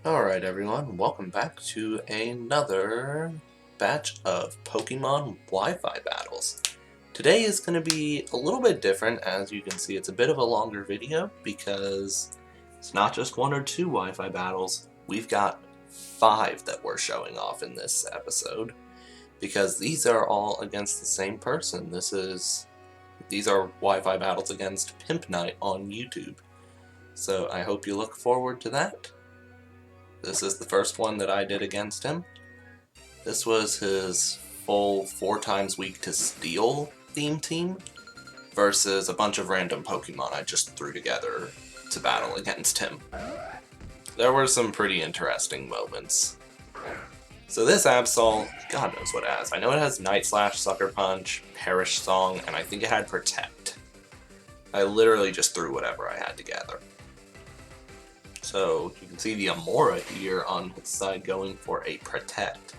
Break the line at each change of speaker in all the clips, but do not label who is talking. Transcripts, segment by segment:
Alright everyone, welcome back to another batch of Pokemon Wi-Fi battles. Today is going to be a little bit different. As you can see, it's a bit of a longer video because it's not just one or two Wi-Fi battles. We've got 5 that we're showing off in this episode because these are all against the same person. These are Wi-Fi battles against PIMPNITE on YouTube. So I hope you look forward to that. This is the first one that I did against him. This was his full 4 times weak to steal theme team versus a bunch of random Pokemon I just threw together to battle against him. There were some pretty interesting moments. So this Absol, God knows what it has. I know it has Night Slash, Sucker Punch, Perish Song, and I think it had Protect. I literally just threw whatever I had together. So you can see the Amora here on his side going for a Protect.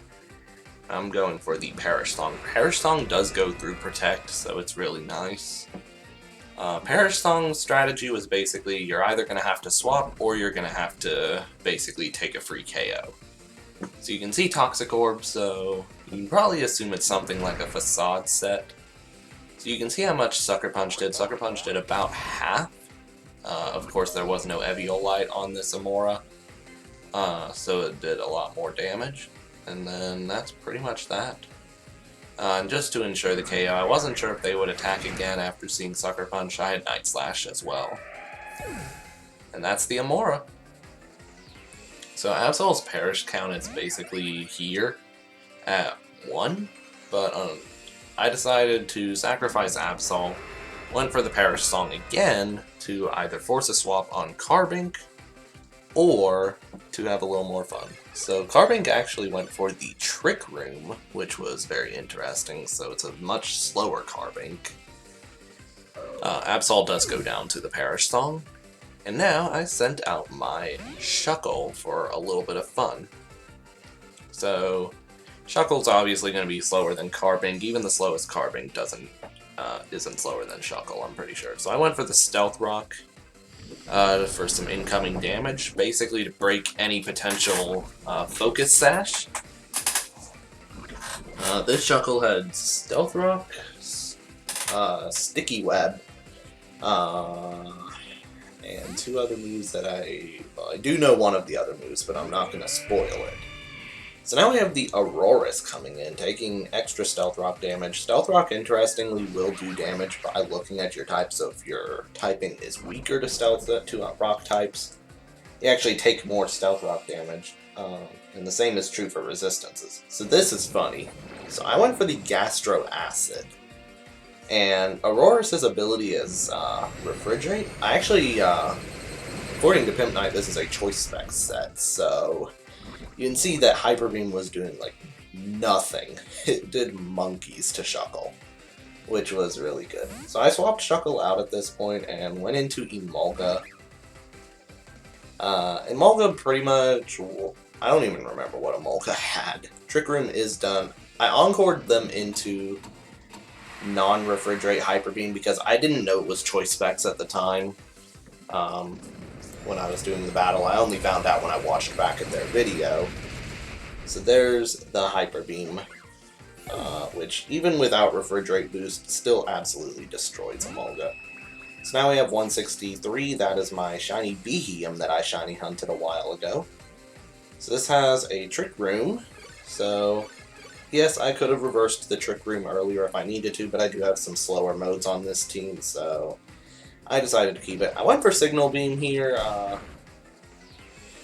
I'm going for the Perish Song. Perish Song does go through Protect, so it's really nice. Perish Song's strategy was basically you're either going to have to swap or you're going to have to basically take a free KO. So you can see Toxic Orb, so you can probably assume it's something like a Facade set. So you can see how much Sucker Punch did. Sucker Punch did about half. Of course, there was no Eviolite on this Amora, so it did a lot more damage. And then that's pretty much that. And just to ensure the KO, I wasn't sure if they would attack again after seeing Sucker Punch. I had Night Slash as well. And that's the Amora. So Absol's Perish count is basically here at 1, but I decided to sacrifice Absol, went for the Perish Song again to either force a swap on Carbink or to have a little more fun. So Carbink actually went for the Trick Room, which was very interesting, so it's a much slower Carbink. Absol does go down to the Perish Song, and now I sent out my Shuckle for a little bit of fun. So Shuckle's obviously going to be slower than Carbink. Even the slowest Carbink isn't slower than Shuckle, I'm pretty sure. So I went for the Stealth Rock for some incoming damage, basically to break any potential Focus Sash. This Shuckle had Stealth Rock, Sticky Web, and 2 other moves that I do know one of the other moves, but I'm not going to spoil it. So now we have the Aurorus coming in, taking extra Stealth Rock damage. Stealth Rock, interestingly, will do damage by looking at your type, so if your typing is weaker to Rock types, you actually take more Stealth Rock damage, and the same is true for resistances. So this is funny. So I went for the Gastro Acid, and Aurorus' ability is Refrigerate. I actually, according to PIMPNITE, this is a Choice Spec set, so you can see that Hyper Beam was doing, like, nothing. It did monkeys to Shuckle, which was really good. So I swapped Shuckle out at this point and went into Emolga. Emolga pretty much, I don't even remember what Emolga had. Trick Room is done. I encored them into non-refrigerate Hyper Beam because I didn't know it was Choice Specs at the time. When I was doing the battle, I only found out when I watched back at their video. So there's the Hyper Beam, which even without Refrigerate Boost still absolutely destroys Emolga. So now we have 163, that is my shiny Beheeyem that I shiny hunted a while ago. So this has a Trick Room, so yes, I could have reversed the Trick Room earlier if I needed to, but I do have some slower modes on this team, so I decided to keep it. I went for Signal Beam here,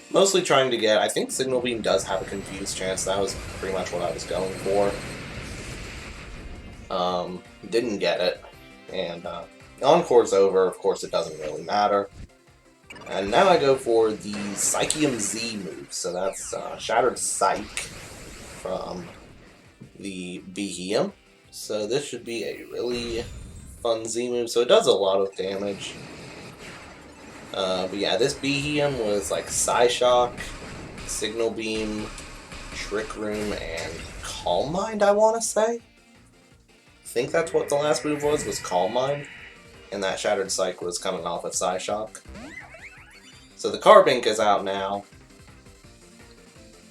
mostly trying to get, I think Signal Beam does have a confused chance. That was pretty much what I was going for. Didn't get it, and Encore's over. Of course, it doesn't really matter. And now I go for the Psychium Z move, so that's Shattered Psych from the Beheeyem. So this should be a really fun Z move, so it does a lot of damage. But yeah, this Beheeyem was like Psyshock, Signal Beam, Trick Room, and Calm Mind, I want to say. I think that's what the last move was Calm Mind. And that Shattered Psych was coming off of Psyshock. So the Carbink is out now.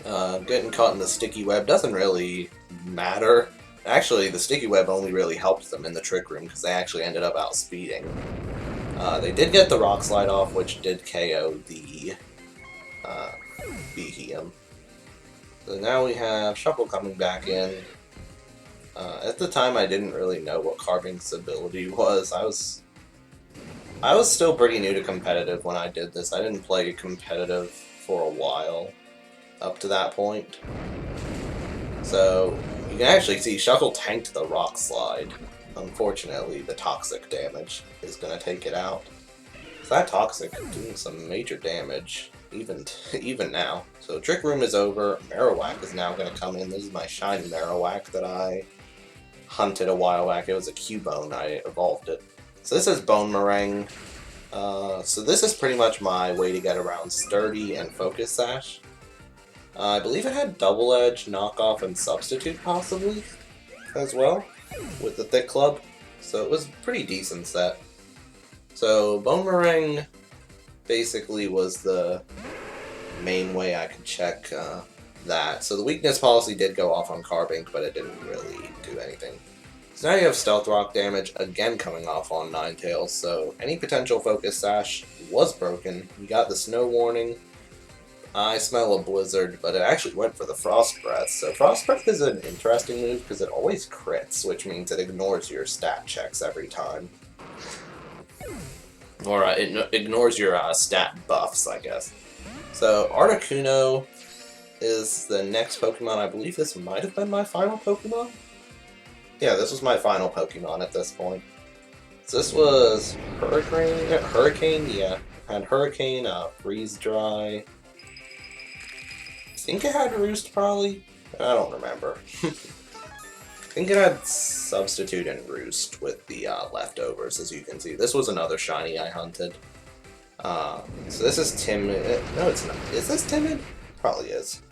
Getting caught in the sticky web doesn't really matter. Actually, the sticky web only really helped them in the trick room because they actually ended up outspeeding. They did get the rock slide off, which did KO the Behem. So now we have Shuckle coming back in. At the time, I didn't really know what Carving's ability was. I was still pretty new to competitive when I did this. I didn't play competitive for a while up to that point. So you can actually see Shuckle tanked the rock slide. Unfortunately, the toxic damage is going to take it out. So that toxic doing some major damage, even now. So Trick Room is over. Marowak is now going to come in. This is my shiny Marowak that I hunted a while back. It was a Cubone. I evolved it. So this is Bone Meringue. So this is pretty much my way to get around Sturdy and Focus Sash. I believe it had Double Edge, Knockoff, and Substitute possibly as well with the Thick Club. So it was a pretty decent set. So Bone Meringue basically was the main way I could check that. So the weakness policy did go off on Carbink, but it didn't really do anything. So now you have Stealth Rock damage again coming off on Ninetales, so any potential Focus Sash was broken. You got the Snow Warning. I smell a Blizzard, but it actually went for the Frost Breath. So Frost Breath is an interesting move because it always crits, which means it ignores your stat checks every time. Or it ignores your stat buffs, I guess. So Articuno is the next Pokemon. I believe this might have been my final Pokemon. Yeah, this was my final Pokemon at this point. So this was Hurricane, yeah. Had Hurricane, Freeze Dry. I think it had Roost, probably. I don't remember. I think it had Substitute and Roost with the leftovers, as you can see. This was another shiny I hunted. So this is Timid. No, it's not. Is this Timid? Probably is.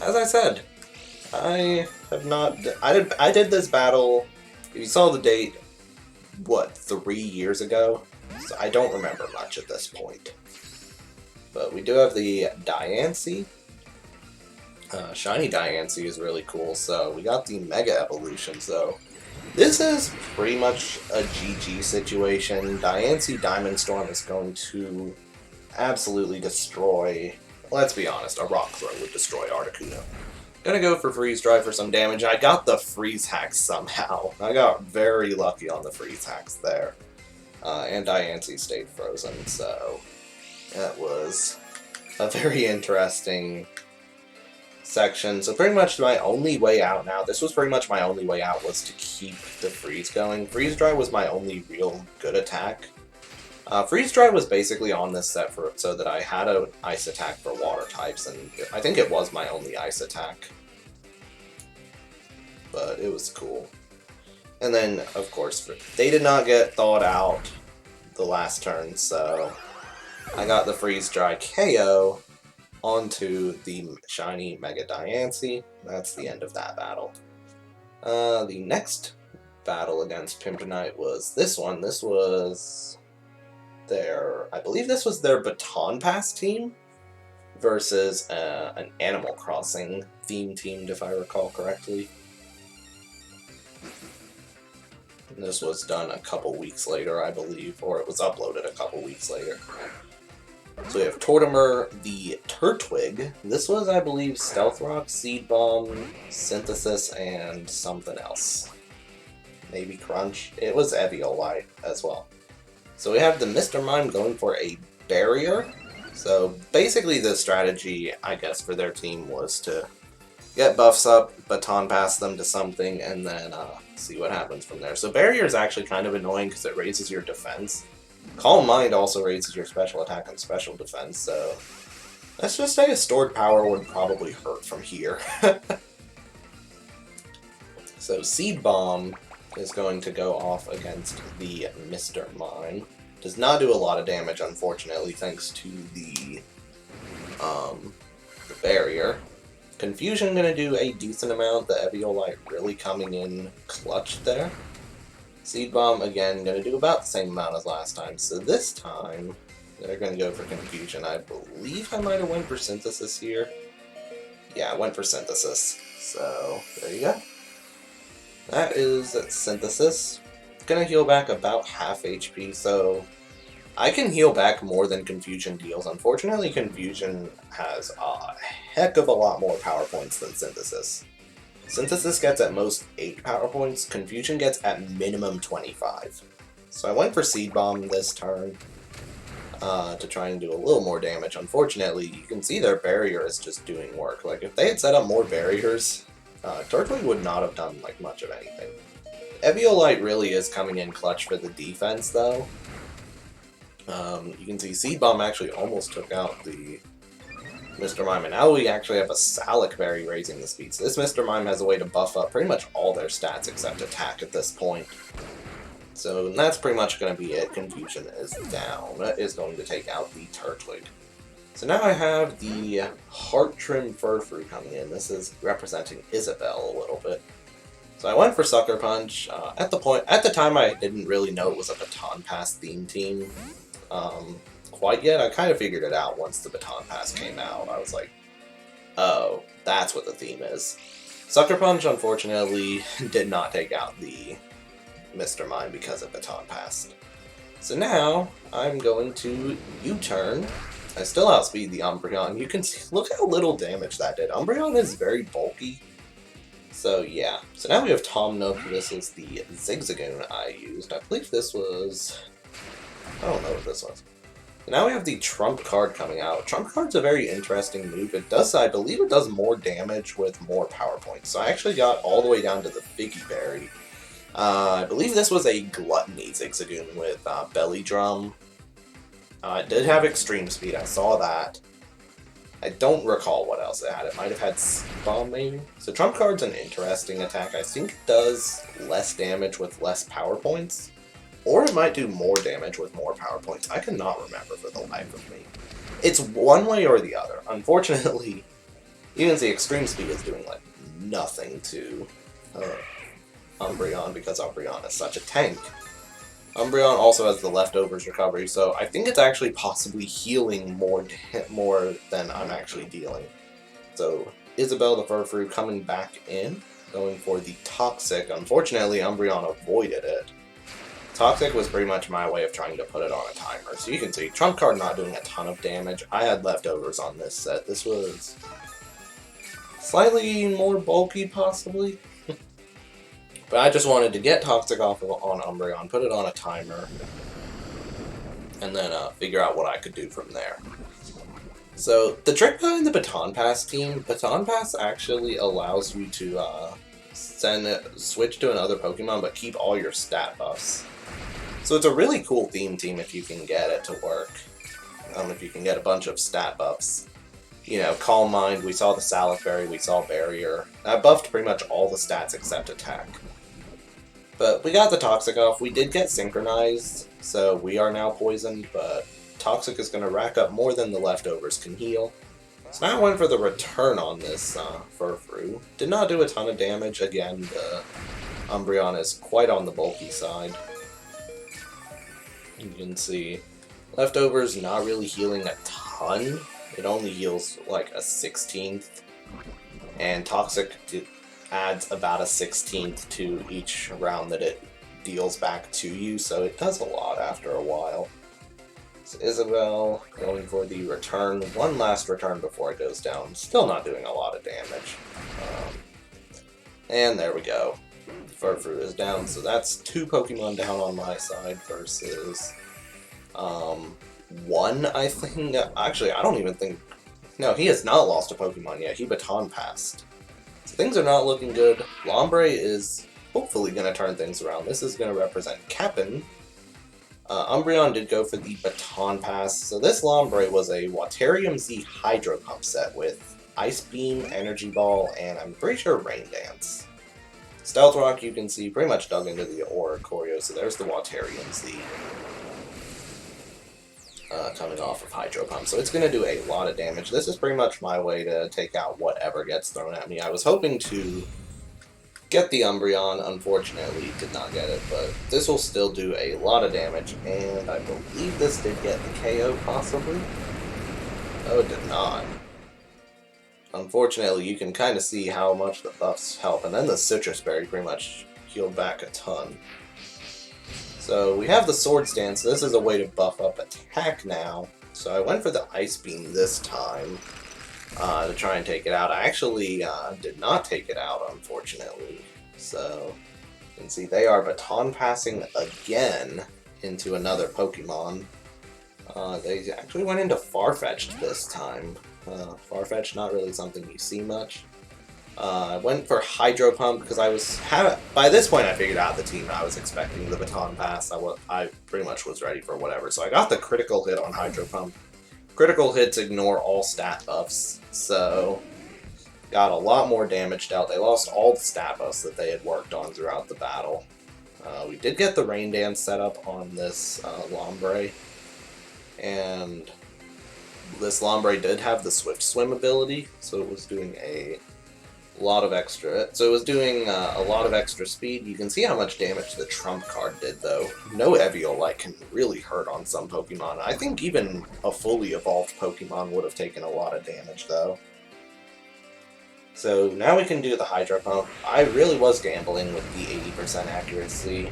As I said, I have not. I did this battle. If you saw the date, what, 3 years ago? So I don't remember much at this point. But we do have the Diancie. Shiny Diancie is really cool. So we got the Mega Evolution. So this is pretty much a GG situation. Diancie Diamond Storm is going to absolutely destroy. Let's be honest, a Rock Throw would destroy Articuno. Gonna go for Freeze Dry for some damage. I got the Freeze Hacks somehow. I got very lucky on the Freeze Hacks there. And Diancie stayed frozen, so that was a very interesting section. So pretty much my only way out now, this was pretty much my only way out, was to keep the Freeze going. Freeze Dry was my only real good attack. Freeze Dry was basically on this set so that I had an ice attack for water types, and I think it was my only ice attack. But it was cool. And then, of course, they did not get thawed out the last turn, so I got the Freeze Dry KO onto the shiny Mega Diancie. That's the end of that battle. The next battle against PIMPNITE was this one. This was I believe this was their Baton Pass team versus an Animal Crossing theme team, if I recall correctly. And this was done a couple weeks later, I believe, or it was uploaded a couple weeks later. So we have Tortimer, the Turtwig. This was, I believe, Stealth Rock, Seed Bomb, Synthesis, and something else. Maybe Crunch. It was Eviolite as well. So we have the Mr. Mime going for a Barrier. So basically the strategy, I guess, for their team was to get buffs up, baton pass them to something, and then see what happens from there. So Barrier is actually kind of annoying because it raises your defense. Calm Mind also raises your special attack and special defense, so let's just say a stored power would probably hurt from here. So Seed Bomb is going to go off against the Mr. Mime. Does not do a lot of damage, unfortunately, thanks to the Barrier. Confusion going to do a decent amount, the Eviolite really coming in clutch there. Seed Bomb, again, going to do about the same amount as last time, so this time They're going to go for Confusion. I believe I might have went for Synthesis here. Yeah, I went for Synthesis. So, there you go. That is Synthesis. Gonna heal back about half HP, so I can heal back more than Confusion deals. Unfortunately, Confusion has a heck of a lot more power points than Synthesis. Synthesis gets at most 8 power points, Confusion gets at minimum 25. So I went for Seed Bomb this turn to try and do a little more damage. Unfortunately, you can see their barrier is just doing work. Like, if they had set up more barriers, Turtwig would not have done like much of anything. Eviolite really is coming in clutch for the defense, though. You can see Seed Bomb actually almost took out the Mr. Mime, and now we actually have a Salic Berry raising the speed. So this Mr. Mime has a way to buff up pretty much all their stats except attack at this point. So that's pretty much going to be it. Confusion is down. That is going to take out the Turtwig. So now I have the Heart Trim Furfrou coming in. This is representing Isabelle a little bit. So I went for Sucker Punch. At the time, I didn't really know it was a Baton Pass theme team quite yet. I kind of figured it out once the Baton Pass came out. I was like, oh, that's what the theme is. Sucker Punch, unfortunately, did not take out the Mr. Mime because of Baton Pass. So now, I'm going to U-turn. I still outspeed the Umbreon. You can see, look how little damage that did. Umbreon is very bulky. So yeah. So now we have Tom Nook. This is the Zigzagoon I used. I believe this was... I don't know what this was. Now we have the Trump card coming out. Trump card's a very interesting move. It does, I believe it does more damage with more power points. So I actually got all the way down to the Figgy Berry. I believe this was a Gluttony Zigzagoon with Belly Drum. It did have Extreme Speed, I saw that. I don't recall what else it had. It might have had Seed Bomb, maybe? So Trump Card's an interesting attack. I think it does less damage with less power points. Or it might do more damage with more power points. I cannot remember for the life of me. It's one way or the other. Unfortunately, you can see Extreme Speed is doing like nothing to Umbreon because Umbreon is such a tank. Umbreon also has the Leftovers recovery, so I think it's actually possibly healing more than I'm actually dealing. So Isabelle the Furfrou coming back in, going for the Toxic. Unfortunately, Umbreon avoided it. Toxic was pretty much my way of trying to put it on a timer. So you can see, Trump card not doing a ton of damage. I had Leftovers on this set. This was slightly more bulky, possibly. But I just wanted to get Toxic off on Umbreon, put it on a timer, and then figure out what I could do from there. So, the trick behind the Baton Pass team, Baton Pass actually allows you to switch to another Pokemon, but keep all your stat buffs. So it's a really cool theme team if you can get it to work. If you can get a bunch of stat buffs. You know, Calm Mind, we saw the Salif Berry, we saw Barrier. That buffed pretty much all the stats except attack. But we got the Toxic off. We did get Synchronized, so we are now poisoned, but Toxic is going to rack up more than the Leftovers can heal. So now I went for the return on this Furfrou. Did not do a ton of damage. Again, the Umbreon is quite on the bulky side. You can see Leftovers not really healing a ton. It only heals like a 16th. And Toxic adds about a 16th to each round that it deals back to you, so it does a lot after a while. So Isabelle going for the return, one last return before it goes down, still not doing a lot of damage. And there we go. Furfrou is down, so that's 2 Pokemon down on my side versus 1, I think. Actually, I don't even think... No, he has not lost a Pokemon yet. He Baton Passed. So things are not looking good. Lombre is hopefully going to turn things around. This is going to represent Cap'n. Umbreon did go for the Baton Pass. So this Lombre was a Waterium Z Hydro Pump set with Ice Beam, Energy Ball, and I'm pretty sure Rain Dance. Stealth Rock, you can see, pretty much dug into the Oricorio, so there's the Waterium Z coming off of Hydro Pump. So it's going to do a lot of damage. This is pretty much my way to take out whatever gets thrown at me. I was hoping to get the Umbreon. Unfortunately, did not get it, but this will still do a lot of damage, and I believe this did get the KO, possibly? Oh, it did not. Unfortunately, you can kind of see how much the buffs help, and then the Citrus Berry pretty much healed back a ton. So we have the Sword Stance, so this is a way to buff up attack now. So I went for the Ice Beam this time to try and take it out. I actually did not take it out, unfortunately. So you can see they are baton passing again into another Pokemon. They actually went into Farfetch'd this time. Farfetch'd, not really something you see much. I went for Hydro Pump because by this point I figured out the team. I was expecting the baton pass. I pretty much was ready for whatever. So I got the critical hit on Hydro Pump. Critical hits ignore all stat buffs, so got a lot more damage dealt. They lost all the stat buffs that they had worked on throughout the battle. We did get the Rain Dance set up on this Lombre, and this Lombre did have the Swift Swim ability, so it was doing a lot of extra. So it was doing a lot of extra speed. You can see how much damage the Trump card did, though. No Eviolite can really hurt on some Pokemon. I think even a fully evolved Pokemon would have taken a lot of damage, though. So now we can do the Hydro Pump. I really was gambling with the 80% accuracy,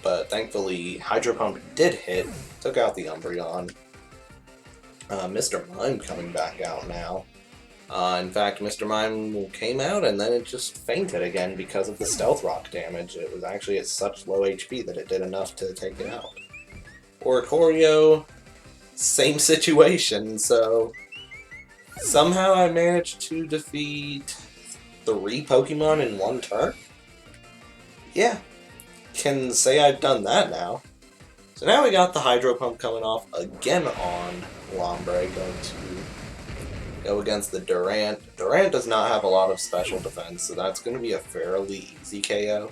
but thankfully Hydro Pump did hit, took out the Umbreon. Mr. Mime coming back out now. In fact, Mr. Mime came out and then it just fainted again because of the Stealth Rock damage. It was actually at such low HP that it did enough to take it out. Oricorio, same situation, so somehow I managed to defeat 3 Pokemon in one turn? Yeah, can say I've done that now. So now we got the Hydro Pump coming off again on Lombre, going to go against the Durant. Durant does not have a lot of special defense, so that's going to be a fairly easy KO.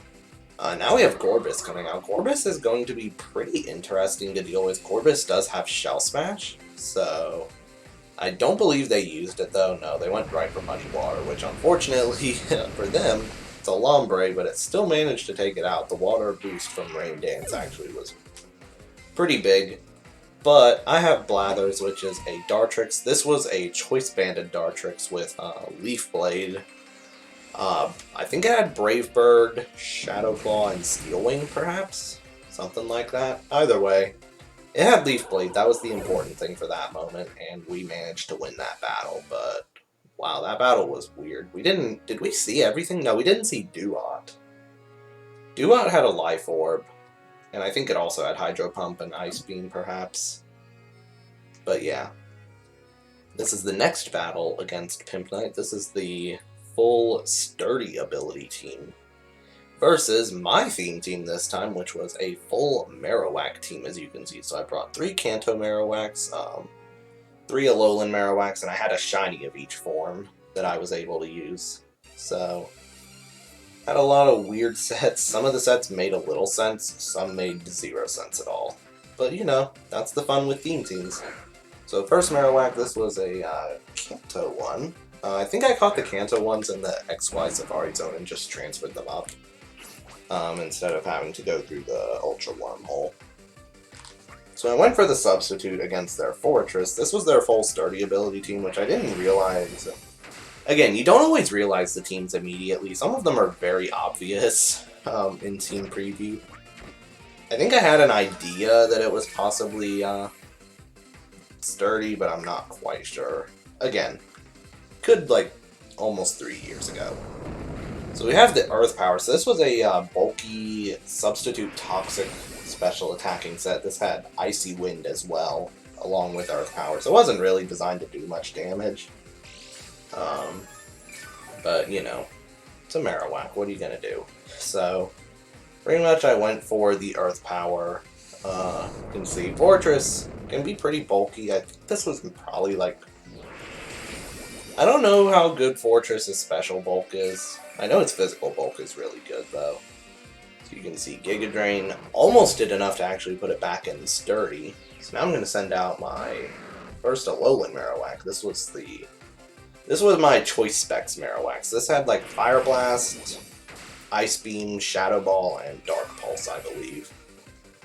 Now we have Gorbis coming out. Gorbis is going to be pretty interesting to deal with. Gorbis does have Shell Smash, so I don't believe they used it, though. No, they went right for Muddy Water, which unfortunately for them, it's a Lombre, but it still managed to take it out. The water boost from Rain Dance actually was pretty big. But I have Blathers, which is a Dartrix. This was a Choice Banded Dartrix with Leaf Blade. I think it had Brave Bird, Shadow Claw, and Steel Wing, perhaps? Something like that. Either way, it had Leaf Blade. That was the important thing for that moment, and we managed to win that battle. But, wow, that battle was weird. Did we see everything? No, we didn't see Duat. Duat had a Life Orb. And I think it also had Hydro Pump and Ice Beam, perhaps. But yeah. This is the next battle against Pimpnite. This is the full Sturdy ability team. Versus my theme team this time, which was a full Marowak team, as you can see. So I brought 3 Kanto Marowaks, 3 Alolan Marowaks, and I had a shiny of each form that I was able to use. So had a lot of weird sets. Some of the sets made a little sense, some made 0 sense at all. But you know, that's the fun with theme teams. So first Marowak, this was a Kanto one. I think I caught the Kanto ones in the XY Safari Zone and just transferred them up. Instead of having to go through the Ultra Wormhole. So I went for the substitute against their Fortress. This was their full Sturdy ability team, which I didn't realize. Again, you don't always realize the teams immediately. Some of them are very obvious in team preview. I think I had an idea that it was possibly Sturdy, but I'm not quite sure. Again, like almost 3 years ago. So we have the Earth Power. So this was a bulky substitute toxic special attacking set. This had Icy Wind as well, along with Earth Power. So it wasn't really designed to do much damage. But, you know, it's a Marowak. What are you going to do? So, pretty much I went for the Earth Power. You can see Fortress can be pretty bulky. I think this was probably like... I don't know how good Fortress's special bulk is. I know its physical bulk is really good, though. So you can see Giga Drain almost did enough to actually put it back in Sturdy. So now I'm going to send out my first Alolan Marowak. This was my Choice Specs Marowak. So this had like Fire Blast, Ice Beam, Shadow Ball, and Dark Pulse, I believe,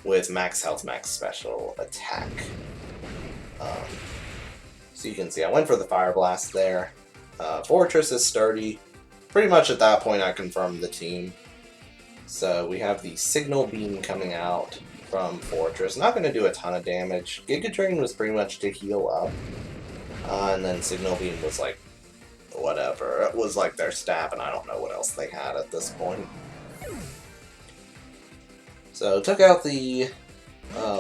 with max health, max special attack. So you can see I went for the Fire Blast there. Fortress is sturdy. Pretty much at that point I confirmed the team. So we have the Signal Beam coming out from Fortress. Not going to do a ton of damage. Giga Drain was pretty much to heal up. And then Signal Beam was like, whatever. It was like their stab, and I don't know what else they had at this point. So took out the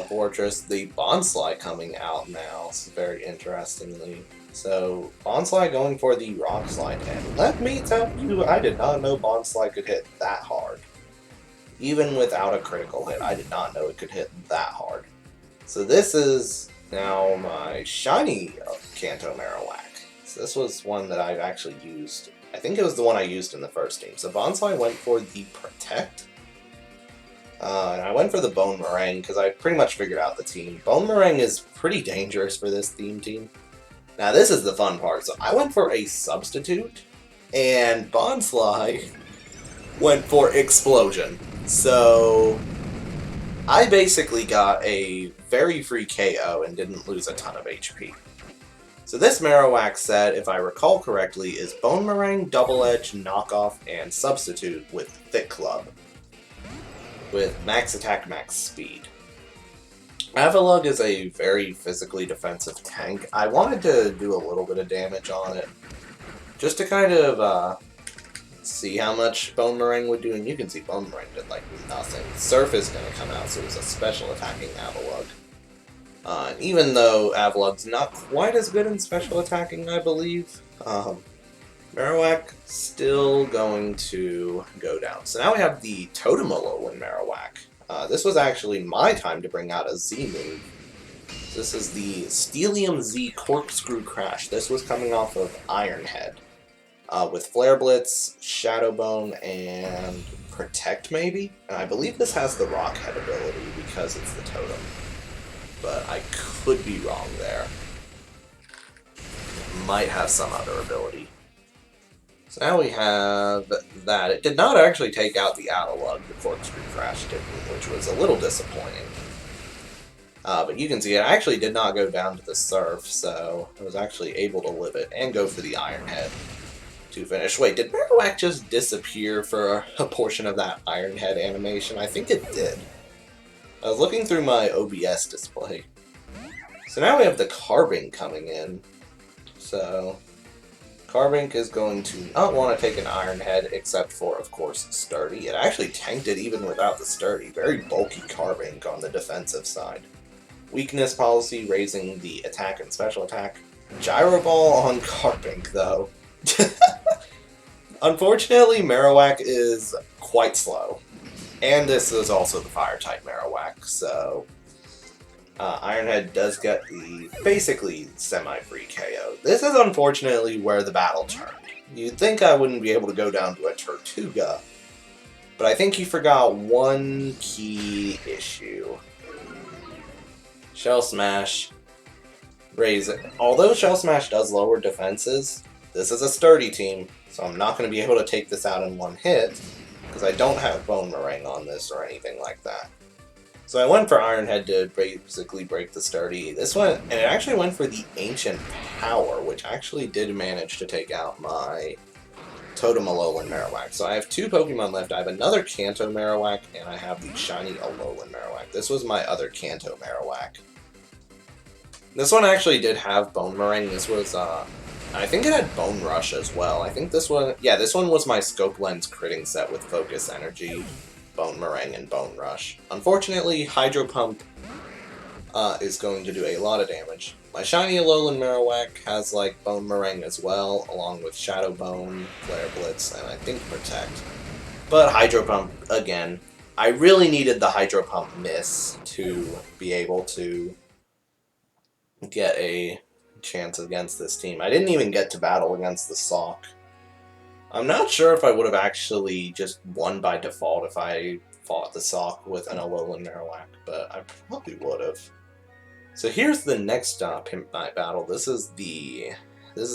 Fortress. The Bonsly coming out now, very interestingly. So Bonsly going for the Rock Slide, and let me tell you, I did not know Bonsly could hit that hard. Even without a critical hit, I did not know it could hit that hard. So this is now my shiny Kanto Marowak. So this was one that I've actually used. I think it was the one I used in the first team. So Bonsly went for the Protect. And I went for the Bone Meringue because I pretty much figured out the team. Bone Meringue is pretty dangerous for this theme team. Now this is the fun part. So I went for a Substitute, and Bonsly went for Explosion. So I basically got a very free KO and didn't lose a ton of HP. So this Marowak set, if I recall correctly, is Bone Meringue, Double Edge, Knockoff, and Substitute with Thick Club, with max attack, max speed. Avalugg is a very physically defensive tank. I wanted to do a little bit of damage on it, just to kind of see how much Bone Meringue would do, and you can see Bone Meringue did like nothing. Surf is going to come out, so it's a special attacking Avalugg. Even though Avalugg's not quite as good in special attacking, I believe, Marowak still going to go down. So now we have the Totem Alolan Marowak. This was actually my time to bring out a Z move. This is the Steelium Z Corkscrew Crash. This was coming off of Iron Head. With Flare Blitz, Shadow Bone, and Protect maybe? And I believe this has the Rock Head ability because it's the Totem. But I could be wrong there. Might have some other ability. So now we have that. It did not actually take out the Avalugg, the Corkscrew Crash did, which was a little disappointing. But you can see it actually did not go down to the Surf, so I was actually able to live it and go for the Iron Head to finish. Wait, did Marowak just disappear for a portion of that Iron Head animation? I think it did. I was looking through my OBS display. So now we have the Carbink coming in. So Carbink is going to not want to take an Iron Head, except for, of course, Sturdy. It actually tanked it even without the Sturdy. Very bulky Carbink on the defensive side. Weakness policy, raising the attack and special attack. Gyro Ball on Carbink, though. Unfortunately, Marowak is quite slow. And this is also the Fire-type Marowak, so Ironhead does get the basically semi-free KO. This is unfortunately where the battle turned. You'd think I wouldn't be able to go down to a Tortuga, but I think you forgot one key issue. Shell Smash, raise it. Although Shell Smash does lower defenses, this is a sturdy team, so I'm not going to be able to take this out in one hit, because I don't have Bone Meringue on this or anything like that. So I went for Iron Head to basically break the sturdy. This one, and it actually went for the Ancient Power, which actually did manage to take out my Totem Alolan Marowak. So I have two Pokemon left. I have another Kanto Marowak, and I have the shiny Alolan Marowak. This was my other Kanto Marowak. This one actually did have Bone Meringue. This was, I think it had Bone Rush as well. I think this one, yeah, this one was my Scope Lens critting set with Focus Energy, Bone Meringue, and Bone Rush. Unfortunately, Hydro Pump is going to do a lot of damage. My shiny Alolan Marowak has like Bone Meringue as well, along with Shadow Bone, Flare Blitz, and I think Protect. But Hydro Pump, again, I really needed the Hydro Pump miss to be able to get a chance against this team. I didn't even get to battle against the Sock. I'm not sure if I would have actually just won by default if I fought the Sock with an Alolan Marowak, but I probably would have. So here's the next PIMPNITE battle. This is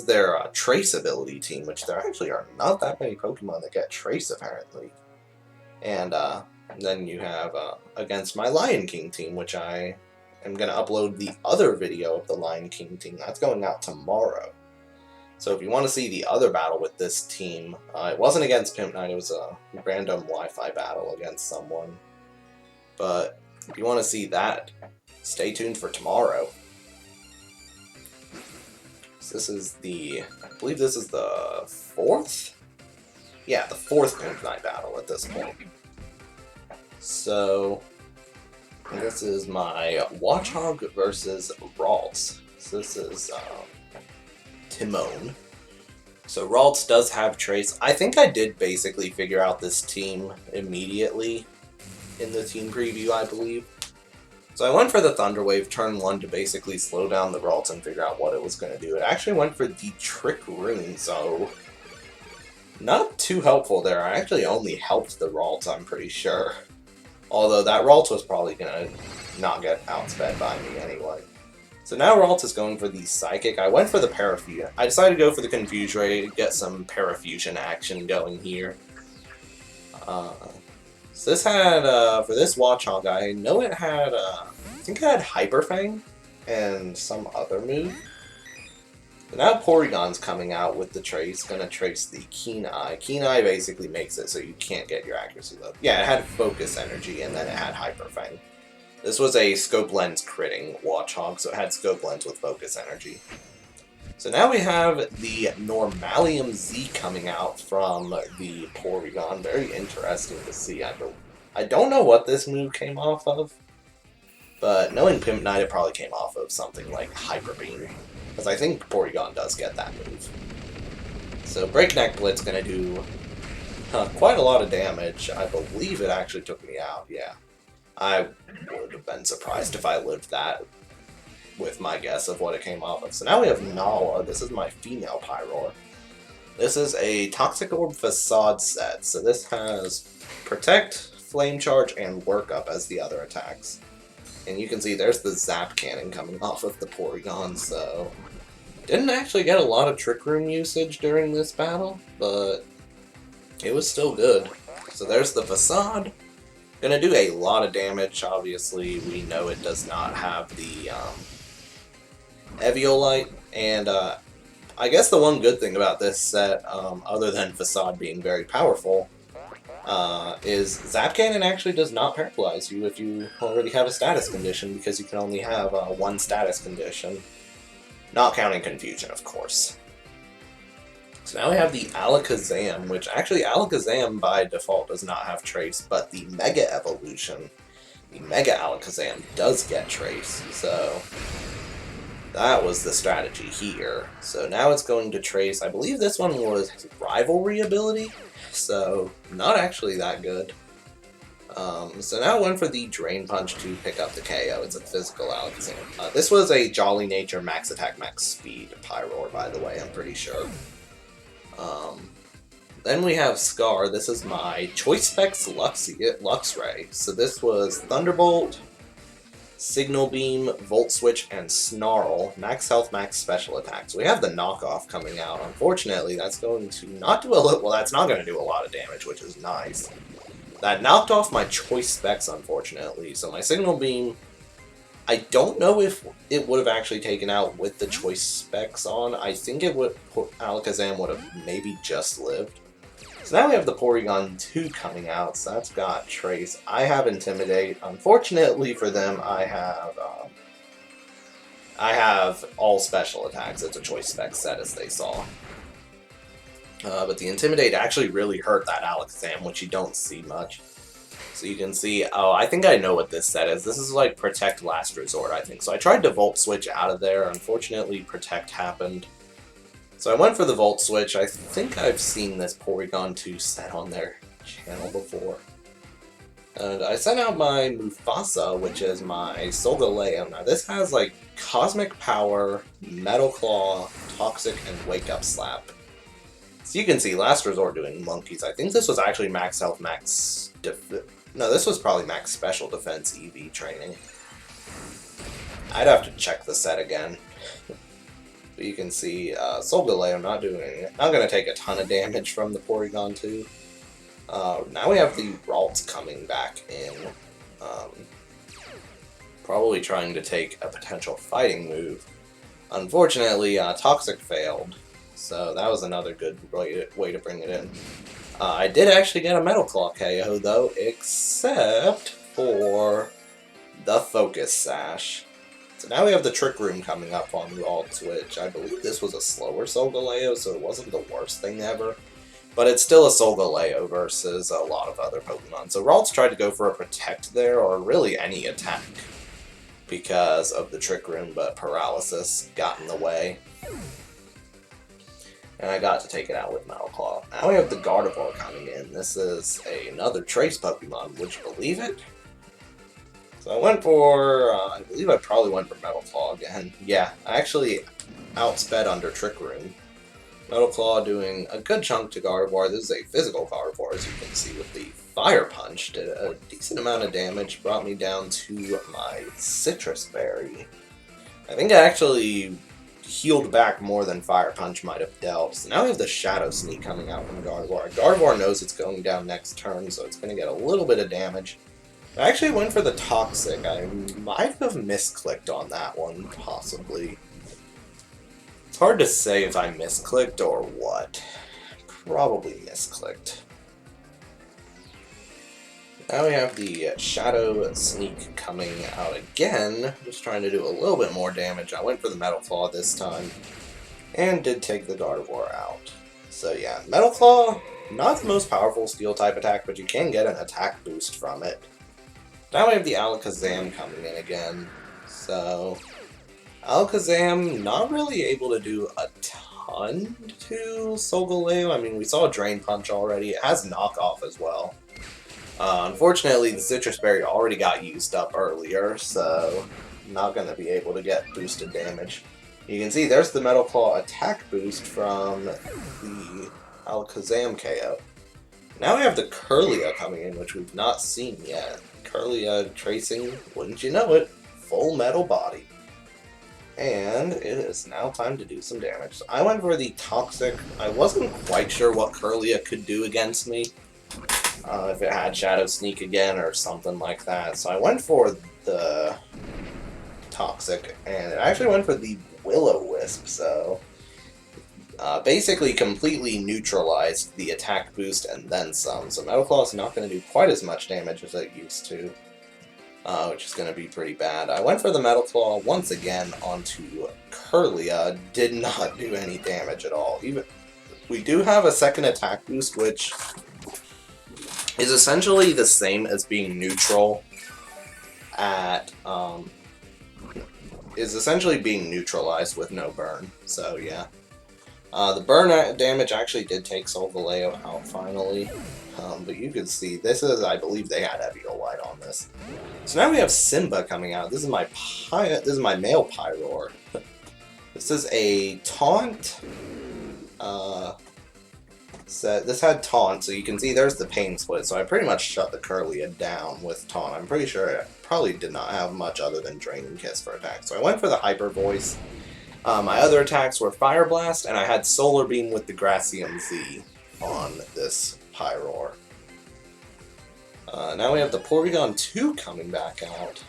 their Trace ability team, which there actually are not that many Pokemon that get Trace apparently. And then you have against my Lion King team, which I am going to upload the other video of the Lion King team. That's going out tomorrow. So if you want to see the other battle with this team, it wasn't against PIMPNITE, it was a random Wi-Fi battle against someone. But if you want to see that, stay tuned for tomorrow. So this is the, I believe this is the 4th? Yeah, the 4th PIMPNITE battle at this point. So this is my Watchog versus Ralts. So this is Timon. So Ralts does have Trace. I think I did basically figure out this team immediately in the team preview, I believe. So I went for the Thunder Wave turn 1 to basically slow down the Ralts and figure out what it was going to do. It actually went for the Trick Room, so not too helpful there. I actually only helped the Ralts, I'm pretty sure. Although that Ralts was probably going to not get outsped by me anyway. So now Ralts is going for the Psychic. I went for the Parafusion. I decided to go for the Confuse Ray to get some Parafusion action going here. So this had, for this Watchog, I know it had, I think it had Hyper Fang and some other move. But now Porygon's coming out with the Trace, gonna trace the Keen Eye. Keen Eye basically makes it so you can't get your accuracy low. Yeah, it had Focus Energy and then it had Hyper Fang. This was a Scope Lens critting Watchog, so it had Scope Lens with Focus Energy. So now we have the Normalium Z coming out from the Porygon. Very interesting to see. I don't know what this move came off of, but knowing PIMPNITE, it probably came off of something like Hyper Beam, because I think Porygon does get that move. So Breakneck Blitz going to do quite a lot of damage. I believe it actually took me out, yeah. I would have been surprised if I lived that with my guess of what it came off of. So now we have Nala. This is my female Pyroar. This is a Toxic Orb Facade set. So this has Protect, Flame Charge, and Work Up as the other attacks. And you can see there's the Zap Cannon coming off of the Porygon, so didn't actually get a lot of Trick Room usage during this battle, but it was still good. So there's the Facade. Gonna do a lot of damage, obviously. We know it does not have the Eviolite, and I guess the one good thing about this set, other than Facade being very powerful, is Zap Cannon actually does not paralyze you if you already have a status condition, because you can only have one status condition. Not counting Confusion, of course. So now we have the Alakazam, which actually Alakazam by default does not have Trace, but the Mega Evolution, the Mega Alakazam does get Trace, so that was the strategy here. So now it's going to Trace. I believe this one was Rivalry ability, so not actually that good. So now I went for the Drain Punch to pick up the KO. It's a physical Alakazam. This was a Jolly Nature Max Attack, Max Speed Pyroar, by the way, I'm pretty sure. Then we have Scar. This is my Choice Specs Luxray. So this was Thunderbolt, Signal Beam, Volt Switch, and Snarl. Max Health, Max Special Attack. So we have the knockoff coming out. Unfortunately, that's going to not do a lot. Well, that's not going to do a lot of damage, which is nice. That knocked off my Choice Specs, unfortunately. So my Signal Beam, I don't know if it would have actually taken out with the Choice Specs on. I think it would. Alakazam would have maybe just lived. So now we have the Porygon 2 coming out, so that's got Trace. I have Intimidate. Unfortunately for them, I have all special attacks. It's a Choice Spec set, as they saw. But the Intimidate actually really hurt that Alakazam, which you don't see much. So you can see, oh, I think I know what this set is. This is like Protect Last Resort, I think. So I tried to Volt Switch out of there. Unfortunately, Protect happened. So I went for the Volt Switch. I think I've seen this Porygon 2 set on their channel before. And I sent out my Mufasa, which is my Solgaleo. Now this has like Cosmic Power, Metal Claw, Toxic, and Wake Up Slap. So you can see Last Resort doing monkeys. I think this was actually Max Health, Max No, this was probably Max Special Defense EV training. I'd have to check the set again. But you can see Solgaleo not going to take a ton of damage from the Porygon 2. Now we have the Ralts coming back in. Probably trying to take a potential fighting move. Unfortunately, Toxic failed, so that was another good way to bring it in. I did actually get a Metal Claw KO though, except for the Focus Sash. So now we have the Trick Room coming up on Ralts, which I believe this was a slower Solgaleo, so it wasn't the worst thing ever. But it's still a Solgaleo versus a lot of other Pokemon. So Ralts tried to go for a Protect there, or really any attack, because of the Trick Room, but Paralysis got in the way. And I got to take it out with Metal Claw. Now we have the Gardevoir coming in. This is another Trace Pokemon, would you believe it? So I went for, I believe I probably went for Metal Claw again. Yeah, I actually outsped under Trick Room. Metal Claw doing a good chunk to Gardevoir. This is a physical Gardevoir, as you can see, with the Fire Punch. Did a decent amount of damage, brought me down to my Citrus Berry. I think I actually healed back more than Fire Punch might have dealt. So now we have the Shadow Sneak coming out from Gardevoir. Gardevoir knows it's going down next turn, so it's going to get a little bit of damage. I actually went for the Toxic. I might have misclicked on that one, possibly. It's hard to say if I misclicked or what. Probably misclicked. Now we have the Shadow Sneak coming out again, just trying to do a little bit more damage. I went for the Metal Claw this time, and did take the Gardevoir out. So yeah, Metal Claw, not the most powerful Steel-type attack, but you can get an attack boost from it. Now we have the Alakazam coming in again, so Alakazam not really able to do a ton to Solgaleo. I mean, we saw Drain Punch already. It has Knockoff as well. Unfortunately, the Citrus Berry already got used up earlier, so not going to be able to get boosted damage. You can see there's the Metal Claw attack boost from the Alakazam KO. Now we have the Kirlia coming in, which we've not seen yet. Kirlia tracing, wouldn't you know it, full metal body. And it is now time to do some damage. So I went for the Toxic. I wasn't quite sure what Kirlia could do against me. If it had Shadow Sneak again or something like that. So I went for the Toxic, and it actually went for the Will-O-Wisp, so basically completely neutralized the attack boost and then some. So Metal Claw is not going to do quite as much damage as it used to, which is going to be pretty bad. I went for the Metal Claw once again onto Kirlia. Did not do any damage at all. Even we do have a second attack boost, which is essentially the same as being neutral at, is essentially being neutralized with no burn, so yeah. The burn damage actually did take Solgaleo out finally, but you can see, this is, I believe they had Eviol Light on this. So now we have Simba coming out. This is my male Pyroar. This is a Taunt, this had Taunt, so you can see there's the Pain Split, so I pretty much shut the Kirlia down with Taunt. I'm pretty sure it probably did not have much other than Draining Kiss for attacks. So I went for the Hyper Voice. My other attacks were Fire Blast, and I had Solar Beam with the Gracium Z on this Pyroar. Now we have the Porygon 2 coming back out.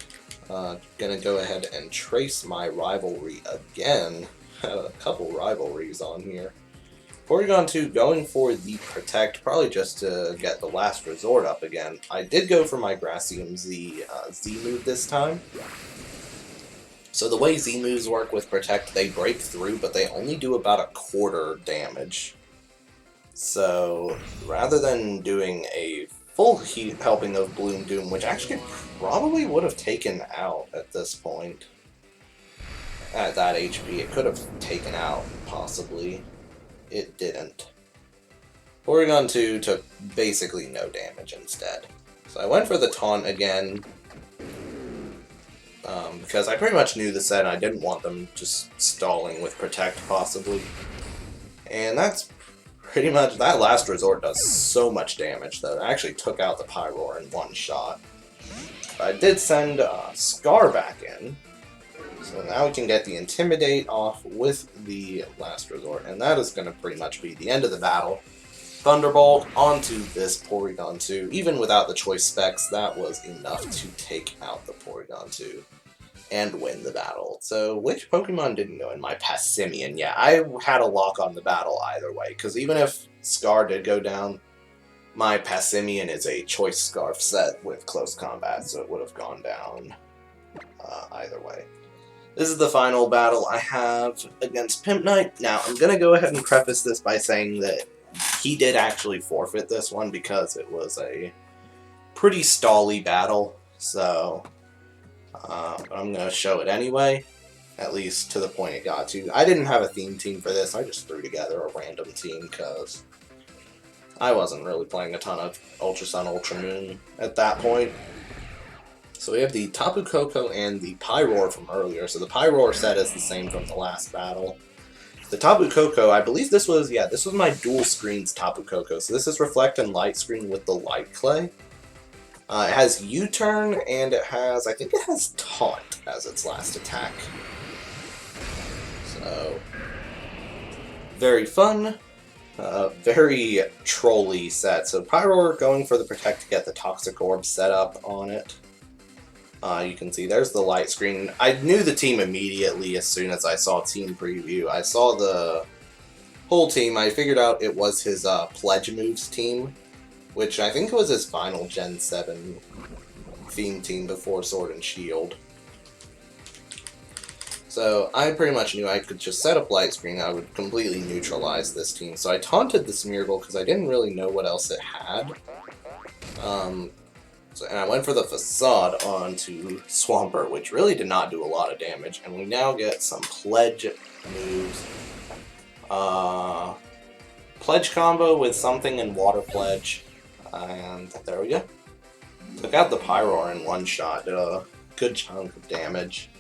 Gonna go ahead and trace my rivalry again. A couple rivalries on here. Porygon 2 going for the Protect, probably just to get the Last Resort up again. I did go for my Gracium Z move this time. So the way Z moves work with Protect, they break through, but they only do about a quarter damage. So rather than doing a full helping of Bloom Doom, which actually probably would have taken out at this point, at that HP, it could have taken out, possibly. It didn't. Porygon 2 took basically no damage instead. So I went for the Taunt again, because I pretty much knew the set and I didn't want them just stalling with Protect, possibly. And that's pretty much, that Last Resort does so much damage that it actually took out the Pyroar in one shot. I did send Scar back in. So now we can get the Intimidate off with the Last Resort, and that is going to pretty much be the end of the battle. Thunderbolt onto this Porygon 2. Even without the choice specs, that was enough to take out the Porygon 2 and win the battle. So, which Pokemon didn't go in? My Passimian. Yeah, I had a lock on the battle either way, because even if Scar did go down, my Passimian is a choice scarf set with close combat, so it would have gone down either way. This is the final battle I have against PIMPNITE. Now, I'm going to go ahead and preface this by saying that he did actually forfeit this one because it was a pretty stally battle, so I'm going to show it anyway, at least to the point it got to. I didn't have a theme team for this, I just threw together a random team because I wasn't really playing a ton of Ultra Sun, Ultra Moon at that point. So we have the Tapu Koko and the Pyroar from earlier. So the Pyroar set is the same from the last battle. The Tapu Koko, I believe this was my dual screens Tapu Koko. So this is Reflect and Light Screen with the Light Clay. It has U-Turn and I think it has Taunt as its last attack. So, very fun. Very trolly set. So Pyroar going for the Protect to get the Toxic Orb set up on it. You can see there's the light screen. I knew the team immediately as soon as I saw team preview. I saw the whole team. I figured out it was his Pledge Moves team, which I think was his final Gen 7 theme team before Sword and Shield. So I pretty much knew I could just set up light screen. I would completely neutralize this team. So I taunted the Smeargle because I didn't really know what else it had. And I went for the Facade onto Swampert, which really did not do a lot of damage. And we now get some Pledge moves. Pledge combo with something in Water Pledge. And there we go. Took out the Pyroar in one shot. Did a good chunk of damage.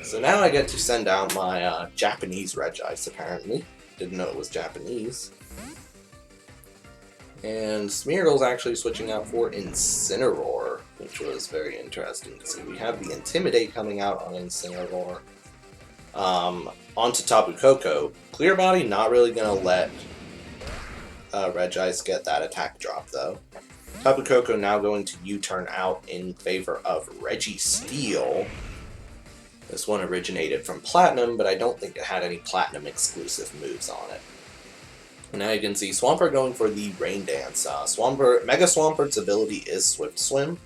So now I get to send out my Japanese Regice, apparently. Didn't know it was Japanese. And Smeargle's actually switching out for Incineroar, which was very interesting to see. We have the Intimidate coming out on Incineroar. Onto Tapu Koko. Clear Body not really going to let Regice get that attack drop, though. Tapu Koko now going to U-turn out in favor of Registeel. This one originated from Platinum, but I don't think it had any Platinum exclusive moves on it. Now you can see Swampert going for the Rain Dance. Mega Swampert's ability is Swift Swim,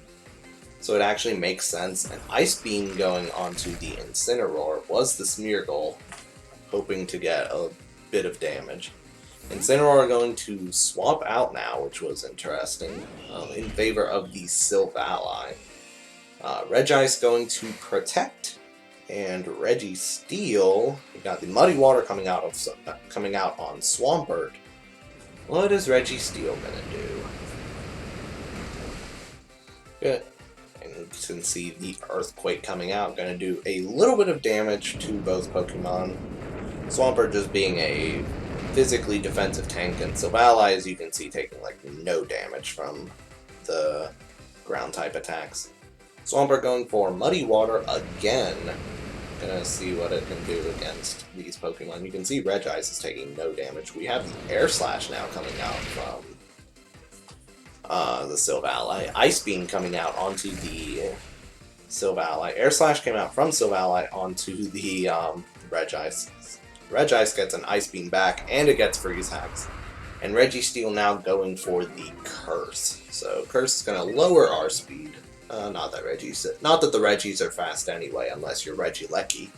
so it actually makes sense. And Ice Beam going onto the Incineroar was the Smeargle, hoping to get a bit of damage. Incineroar going to swap out now, which was interesting, in favor of the Silvally. Regice going to Protect, and Registeel. We got the Muddy Water coming out on Swampert. What is Registeel gonna do? Good. And you can see the Earthquake coming out, gonna do a little bit of damage to both Pokemon. Swampert just being a physically defensive tank, and Silvally, as you can see, taking like no damage from the ground type attacks. Swampert going for Muddy Water again. Gonna see what it can do against these Pokemon. You can see Regice is taking no damage. We have the Air Slash now coming out from the Silvally. Ice Beam coming out onto the Silvally. Air Slash came out from Silvally onto the Regice. Regice gets an Ice Beam back, and it gets Freeze Hacks. And Registeel now going for the Curse. So Curse is going to lower our speed. Not that the Regis are fast anyway, unless you're Regieleki.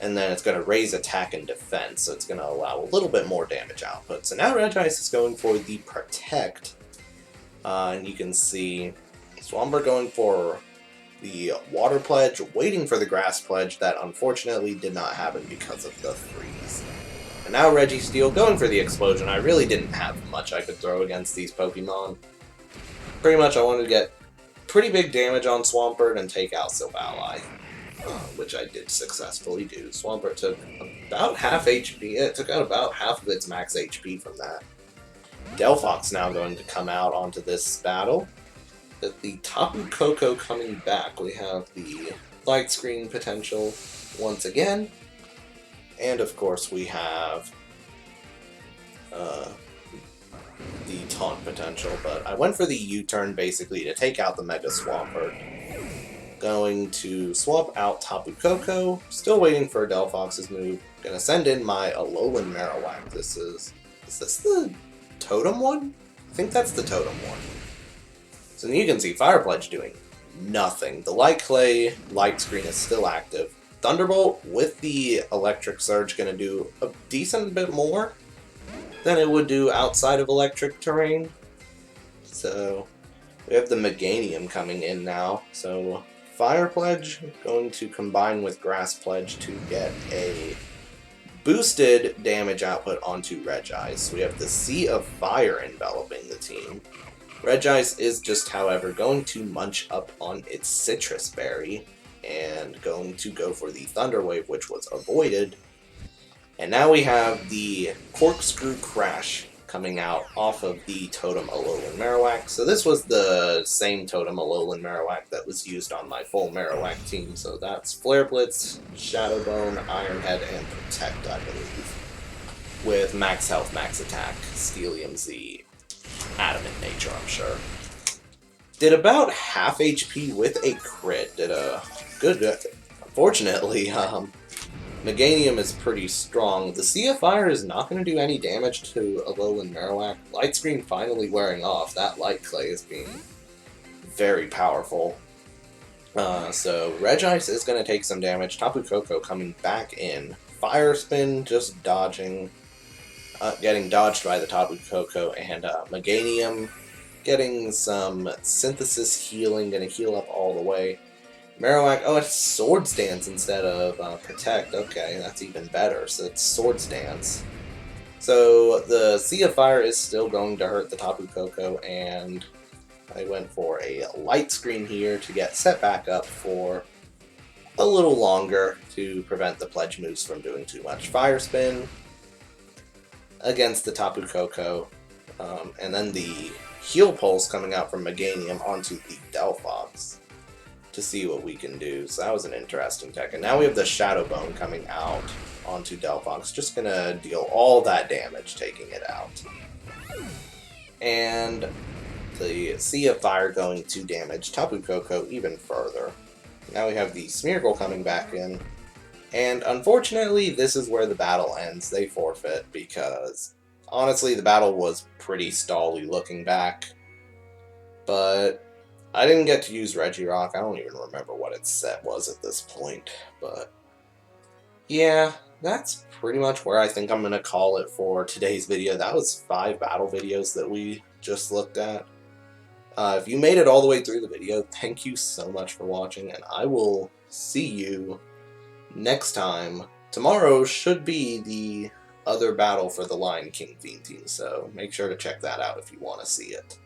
And then it's going to raise attack and defense, so it's going to allow a little bit more damage output. So now Regice is going for the Protect. And you can see Swampert going for the Water Pledge, waiting for the Grass Pledge that unfortunately did not happen because of the freeze. And now Registeel going for the Explosion. I really didn't have much I could throw against these Pokemon. Pretty much I wanted to get pretty big damage on Swampert and take out Silvally, which I did successfully do. Swampert took about half HP. It took out about half of its max HP from that. Delphox now going to come out onto this battle. With the Tapu Koko coming back, we have the Light Screen potential once again. And of course we have the taunt potential, but I went for the U-turn basically to take out the Mega Swampert. Going to swap out Tapu Koko, still waiting for Delphox's move. Gonna send in my Alolan Marowak. Is this the Totem one? I think that's the Totem one. So you can see Fire Pledge doing nothing. The Light Clay light screen is still active. Thunderbolt with the Electric Surge gonna do a decent bit more than it would do outside of electric terrain. So we have the Meganium coming in now. So Fire Pledge going to combine with Grass Pledge to get a boosted damage output onto Regice. We have the Sea of Fire enveloping the team. Regice is just, however, going to munch up on its Citrus Berry and going to go for the Thunder Wave, which was avoided. And now we have the Corkscrew Crash coming out off of the Totem Alolan Marowak. So this was the same Totem Alolan Marowak that was used on my full Marowak team. So that's Flare Blitz, Shadow Bone, Iron Head, and Protect, I believe. With max health, max attack, Steelium Z, Adamant Nature, I'm sure. Did about half HP with a crit. Did a good. Unfortunately, Meganium is pretty strong. The Sea of Fire is not going to do any damage to Alolan Marowak. Light Screen finally wearing off. That Light Clay is being very powerful. So Regice is going to take some damage. Tapu Koko coming back in. Fire Spin just dodging. Getting dodged by the Tapu Koko, and Meganium getting some Synthesis healing, gonna heal up all the way. Marowak, oh, it's Swords Dance instead of Protect. Okay, that's even better, so it's Swords Dance. So the Sea of Fire is still going to hurt the Tapu Koko, and I went for a Light Screen here to get set back up for a little longer to prevent the Pledge moves from doing too much. Fire Spin against the Tapu Koko, and then the Heal Pulse coming out from Meganium onto the Delphox to see what we can do. So that was an interesting tech. And now we have the Shadow Bone coming out onto Delphox, just gonna deal all that damage, taking it out. And the Sea of Fire going to damage Tapu Koko even further. Now we have the Smeargle coming back in. And unfortunately, this is where the battle ends. They forfeit because, honestly, the battle was pretty stally looking back. But I didn't get to use Regirock. I don't even remember what its set was at this point. But yeah, that's pretty much where I think I'm going to call it for today's video. That was 5 battle videos that we just looked at. If you made it all the way through the video, thank you so much for watching, and I will see you next time. Tomorrow should be the other battle for the Lion King theme team, so make sure to check that out if you want to see it.